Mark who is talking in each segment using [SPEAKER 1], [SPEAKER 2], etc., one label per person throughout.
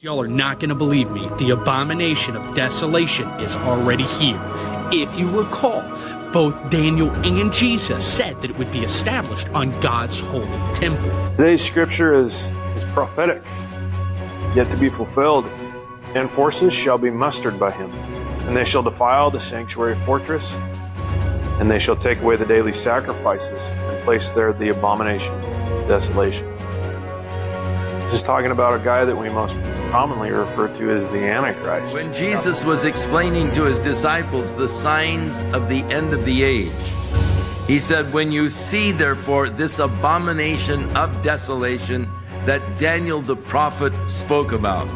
[SPEAKER 1] Y'all are not going to believe me. The abomination of desolation is already here. If you recall, both Daniel and Jesus said that it would be established on God's holy temple.
[SPEAKER 2] Today's scripture is prophetic, yet to be fulfilled. And forces shall be mustered by him, and they shall defile the sanctuary fortress, and they shall take away the daily sacrifices, and place there the abomination of desolation. This is talking about a guy that we most commonly refer to as the Antichrist.
[SPEAKER 3] When Jesus was explaining to his disciples the signs of the end of the age, he said, when you see, therefore, this abomination of desolation that Daniel the prophet spoke about,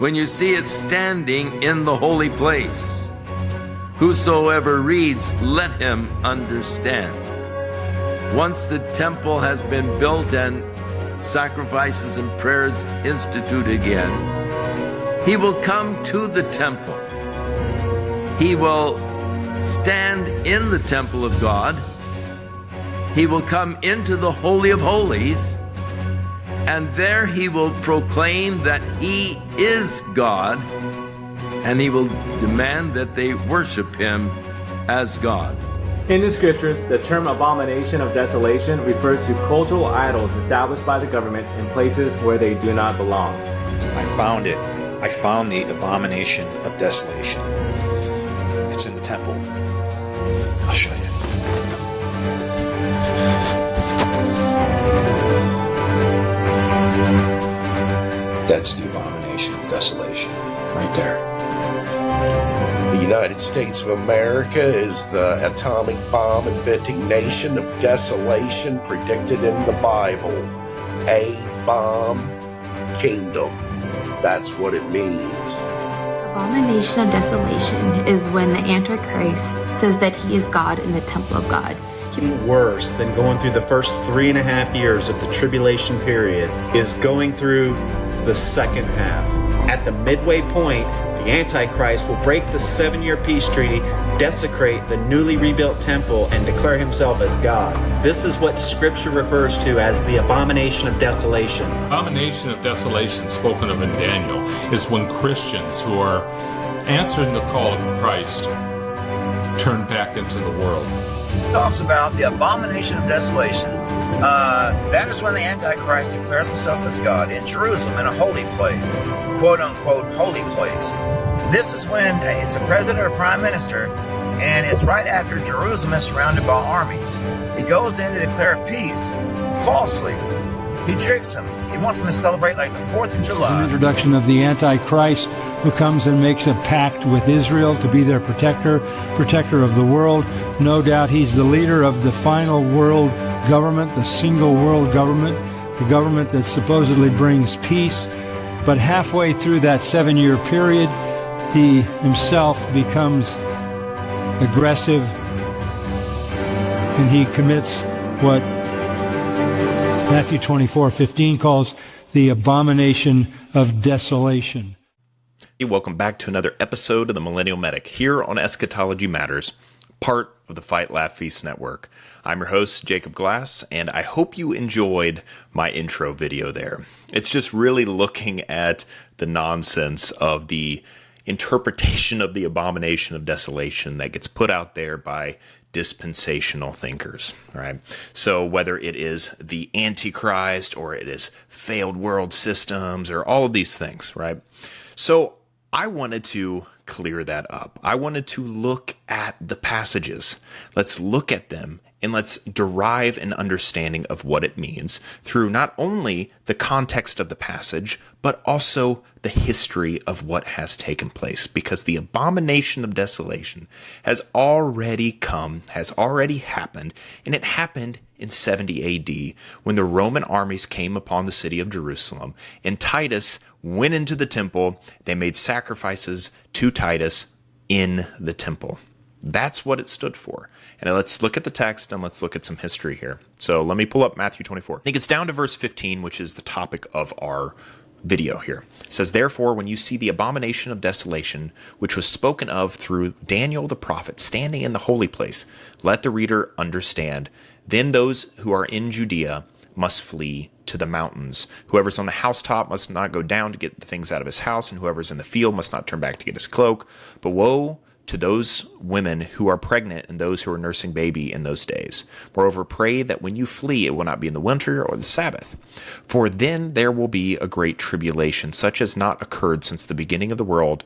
[SPEAKER 3] when you see it standing in the holy place, whosoever reads, let him understand. Once the temple has been built and sacrifices and prayers instituted again, he will come to the temple. He will stand in the temple of God. He will come into the Holy of Holies, and there he will proclaim that he is God, and he will demand that they worship him as God.
[SPEAKER 4] In the scriptures, the term abomination of desolation refers to cultural idols established by the government in places where they do not belong.
[SPEAKER 5] I found it. I found the abomination of desolation. It's in the temple. I'll show you. That's the abomination of desolation, right there.
[SPEAKER 6] The United States of America is the atomic bomb inventing nation of desolation predicted in the Bible. A bomb kingdom. That's what it means.
[SPEAKER 7] Abomination of desolation is when the Antichrist says that he is God in the temple of God.
[SPEAKER 8] Worse than going through the first 3.5 years of the tribulation period is going through the second half. At the midway point, the Antichrist will break the 7-year peace treaty, desecrate the newly rebuilt temple, and declare himself as God. This is what Scripture refers to as the abomination of desolation.
[SPEAKER 9] Abomination of desolation spoken of in Daniel is when Christians who are answering the call of Christ turn back into the world.
[SPEAKER 10] It talks about the abomination of desolation. That is when the Antichrist declares himself as God in Jerusalem, in a holy place, quote-unquote holy place. This is when it's a president or prime minister, and it's right after Jerusalem is surrounded by armies. He goes in to declare peace falsely. He tricks them. He wants them to celebrate like the 4th of July.
[SPEAKER 11] It's an introduction of the Antichrist, who comes and makes a pact with Israel to be their protector of the world. No doubt he's the leader of the final world government, the single world government, the government that supposedly brings peace. But halfway through that 7-year period, he himself becomes aggressive, and he commits what Matthew 24:15 calls the abomination of desolation.
[SPEAKER 12] Hey, welcome back to another episode of the Millennial Medic here on Eschatology Matters, part of the Fight Laugh Feast Network. I'm your host, Jacob Glass, and I hope you enjoyed my intro video there. It's just really looking at the nonsense of the interpretation of the abomination of desolation that gets put out there by dispensational thinkers, right? So whether it is the Antichrist or it is failed world systems or all of these things, right? So I wanted to clear that up. I wanted to look at the passages. Let's look at them and let's derive an understanding of what it means through not only the context of the passage, but also the history of what has taken place. Because the abomination of desolation has already come, has already happened, and it happened in 70 AD when the Roman armies came upon the city of Jerusalem, and Titus went into the temple. They made sacrifices to Titus in the temple. That's what it stood for. And let's look at the text and let's look at some history here. So let me pull up Matthew 24. I think it's down to verse 15, which is the topic of our video here. It says, therefore, when you see the abomination of desolation, which was spoken of through Daniel the prophet, standing in the holy place, let the reader understand. Then those who are in Judea must flee to the mountains. Whoever's on the housetop must not go down to get the things out of his house, and whoever's in the field must not turn back to get his cloak. But woe to those women who are pregnant and those who are nursing baby in those days. Moreover, pray that when you flee, it will not be in the winter or the Sabbath. For then there will be a great tribulation, such as not occurred since the beginning of the world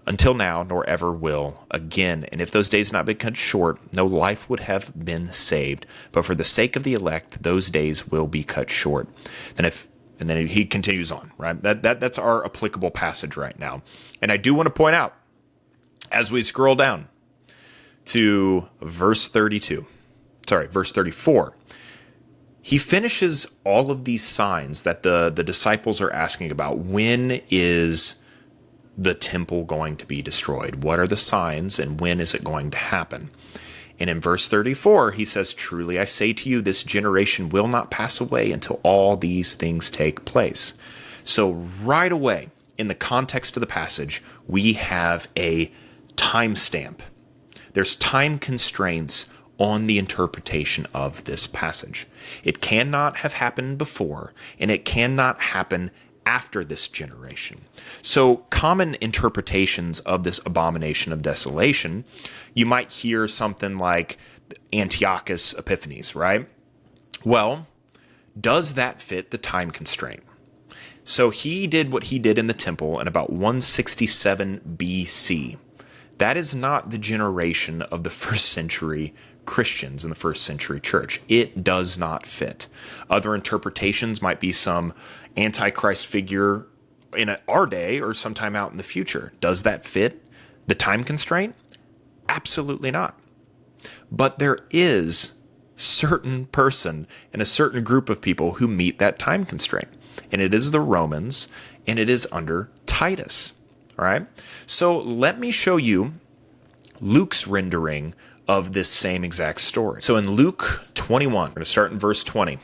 [SPEAKER 12] until now, nor ever will again. And if those days had not been cut short, no life would have been saved. But for the sake of the elect, those days will be cut short. And then he continues on, right? That's our applicable passage right now. And I do want to point out, as we scroll down to verse 34, he finishes all of these signs that the disciples are asking about. When is the temple going to be destroyed? What are the signs, and when is it going to happen? And in verse 34, he says, truly I say to you, this generation will not pass away until all these things take place. So right away, in the context of the passage, we have a timestamp. There's time constraints on the interpretation of this passage. It cannot have happened before, and it cannot happen after this generation. So common interpretations of this abomination of desolation, you might hear something like Antiochus Epiphanes, right? Well, does that fit the time constraint? So he did what he did in the temple in about 167 BC. That is not the generation of the first century Christians in the first century church. It does not fit. Other interpretations might be some Antichrist figure in our day or sometime out in the future. Does that fit the time constraint? Absolutely not. But there is certain person and a certain group of people who meet that time constraint. And it is the Romans, and it is under Titus. All right? So let me show you Luke's rendering of this same exact story. So in Luke 21, we're going to start in verse 20.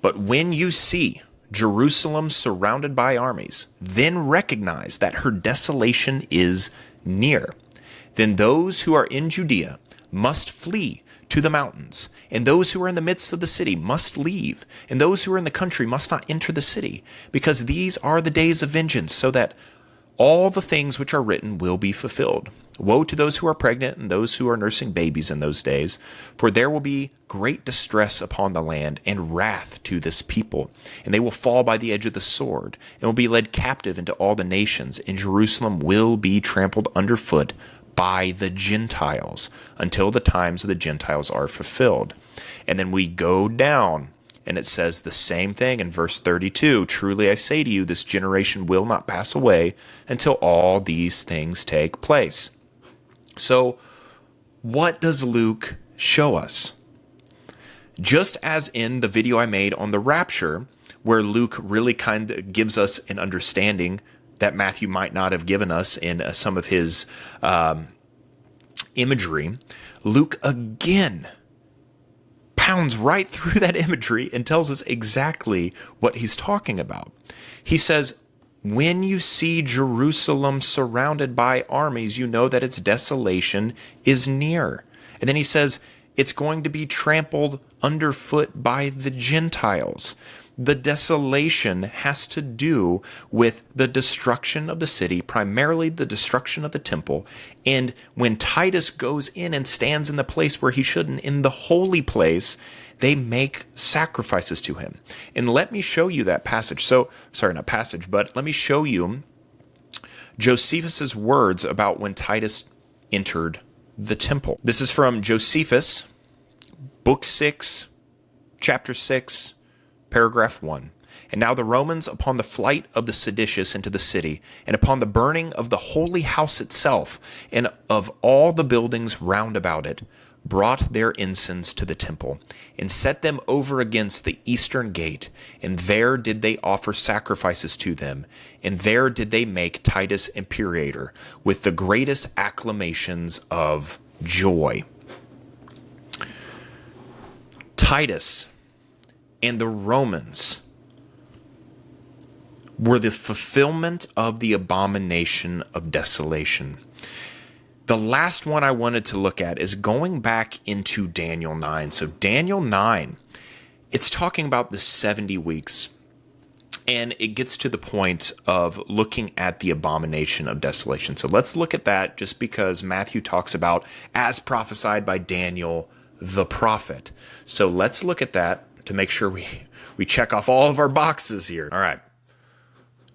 [SPEAKER 12] But when you see Jerusalem surrounded by armies, then recognize that her desolation is near. Then those who are in Judea must flee to the mountains, and those who are in the midst of the city must leave, and those who are in the country must not enter the city, because these are the days of vengeance, so that all the things which are written will be fulfilled. Woe to those who are pregnant and those who are nursing babies in those days, for there will be great distress upon the land and wrath to this people, and they will fall by the edge of the sword, and will be led captive into all the nations, and Jerusalem will be trampled underfoot by the Gentiles until the times of the Gentiles are fulfilled. And then we go down, and it says the same thing in verse 32. Truly I say to you, this generation will not pass away until all these things take place. So what does Luke show us? Just as in the video I made on the rapture, where Luke really kind of gives us an understanding that Matthew might not have given us in some of his imagery, Luke again pounds right through that imagery and tells us exactly what he's talking about. He says, when you see Jerusalem surrounded by armies, you know that its desolation is near. And then he says, it's going to be trampled underfoot by the Gentiles. The desolation has to do with the destruction of the city, primarily the destruction of the temple. And when Titus goes in and stands in the place where he shouldn't, in the holy place, they make sacrifices to him. And let me show you that passage. But let me show you Josephus's words about when Titus entered the temple. This is from Josephus, Book 6, Chapter 6, Paragraph 1. And now the Romans, upon the flight of the seditious into the city, and upon the burning of the holy house itself, and of all the buildings round about it, brought their ensigns to the temple, and set them over against the eastern gate, and there did they offer sacrifices to them, and there did they make Titus imperator, with the greatest acclamations of joy. Titus and the Romans were the fulfillment of the abomination of desolation. The last one I wanted to look at is going back into Daniel 9. So Daniel 9 it's talking about the 70 weeks. And it gets to the point of looking at the abomination of desolation. So let's look at that, just because Matthew talks about as prophesied by Daniel the prophet. So let's look at that to make sure we check off all of our boxes here. All right.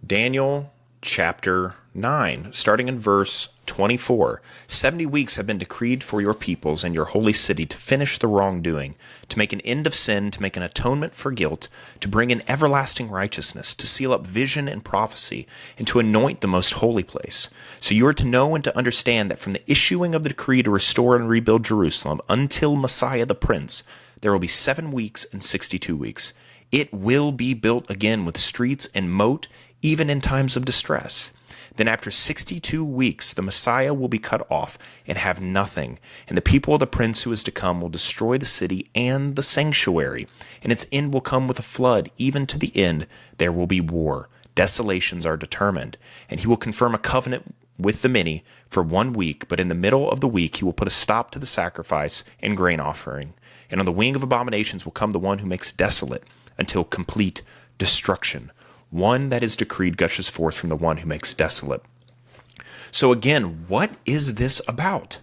[SPEAKER 12] Daniel chapter 9, starting in verse 24. 70 weeks have been decreed for your peoples and your holy city to finish the wrongdoing, to make an end of sin, to make an atonement for guilt, to bring in everlasting righteousness, to seal up vision and prophecy, and to anoint the most holy place. So you are to know and to understand that from the issuing of the decree to restore and rebuild Jerusalem until Messiah the Prince, there will be 7 weeks and 62 weeks. It will be built again with streets and moat, even in times of distress. Then after 62 weeks, the Messiah will be cut off and have nothing, and the people of the prince who is to come will destroy the city and the sanctuary, and its end will come with a flood. Even to the end there will be war. Desolations are determined, and he will confirm a covenant with the many for 1 week, but in the middle of the week he will put a stop to the sacrifice and grain offering. And on the wing of abominations will come the one who makes desolate until complete destruction. One that is decreed gushes forth from the one who makes desolate. So again, what is this about?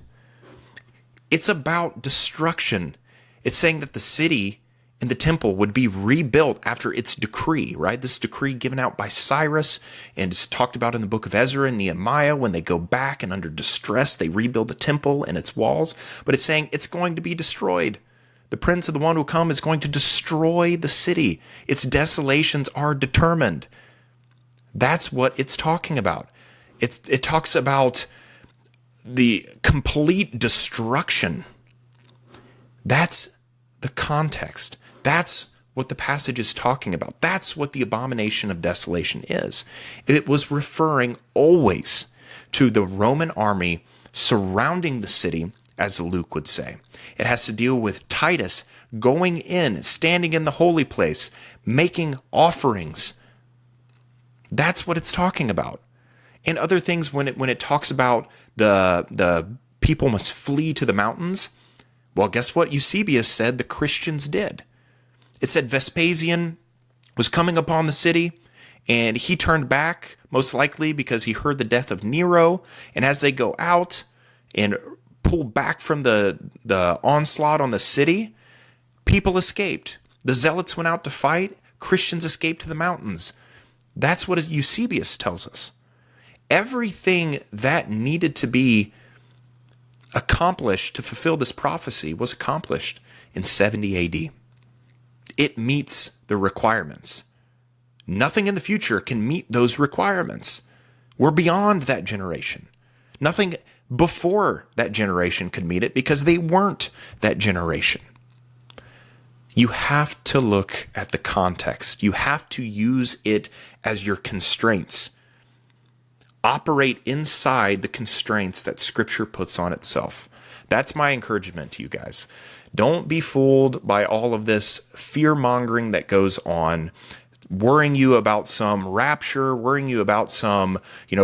[SPEAKER 12] It's about destruction. It's saying that the city and the temple would be rebuilt after its decree, right? This decree given out by Cyrus, and it's talked about in the book of Ezra and Nehemiah. When they go back and under distress, they rebuild the temple and its walls. But it's saying it's going to be destroyed. The prince of the one who will come is going to destroy the city. Its desolations are determined. That's what it's talking about. It talks about the complete destruction. That's the context. That's what the passage is talking about. That's what the abomination of desolation is. It was referring always to the Roman army surrounding the city, as Luke would say. It has to deal with Titus going in, standing in the holy place, making offerings. That's what it's talking about. And other things when it talks about the people must flee to the mountains, well, guess what? Eusebius said the Christians did. It said Vespasian was coming upon the city, and he turned back, most likely because he heard the death of Nero. And as they go out and pull back from the onslaught on the city, people escaped. The zealots went out to fight. Christians escaped to the mountains. That's what Eusebius tells us. Everything that needed to be accomplished to fulfill this prophecy was accomplished in 70 AD. It meets the requirements. Nothing in the future can meet those requirements. We're beyond that generation. Nothing before that generation could meet it because they weren't that generation. You have to look at the context. You have to use it as your constraints. Operate inside the constraints that Scripture puts on itself. That's my encouragement to you guys. Don't be fooled by all of this fear-mongering that goes on, worrying you about some rapture, worrying you about some,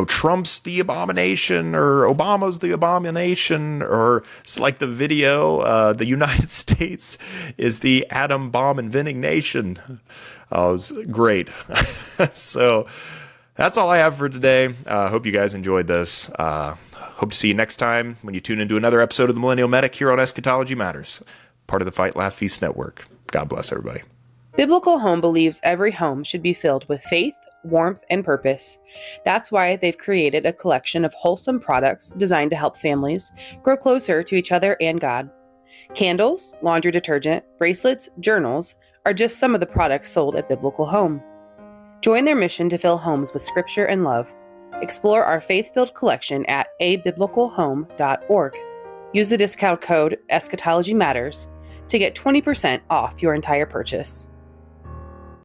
[SPEAKER 12] Trump's the abomination or Obama's the abomination, or it's like the video, the United States is the atom bomb inventing nation. Oh, it was great. So that's all I have for today. Hope you guys enjoyed this. Hope to see you next time when you tune into another episode of the Millennial Medic here on Eschatology Matters, part of the Fight, Laugh, Feast Network. God bless everybody.
[SPEAKER 13] Biblical Home believes every home should be filled with faith, warmth, and purpose. That's why they've created a collection of wholesome products designed to help families grow closer to each other and God. Candles, laundry detergent, bracelets, journals are just some of the products sold at Biblical Home. Join their mission to fill homes with scripture and love. Explore our faith-filled collection at abiblicalhome.org. Use the discount code Eschatology Matters to get 20% off your entire purchase.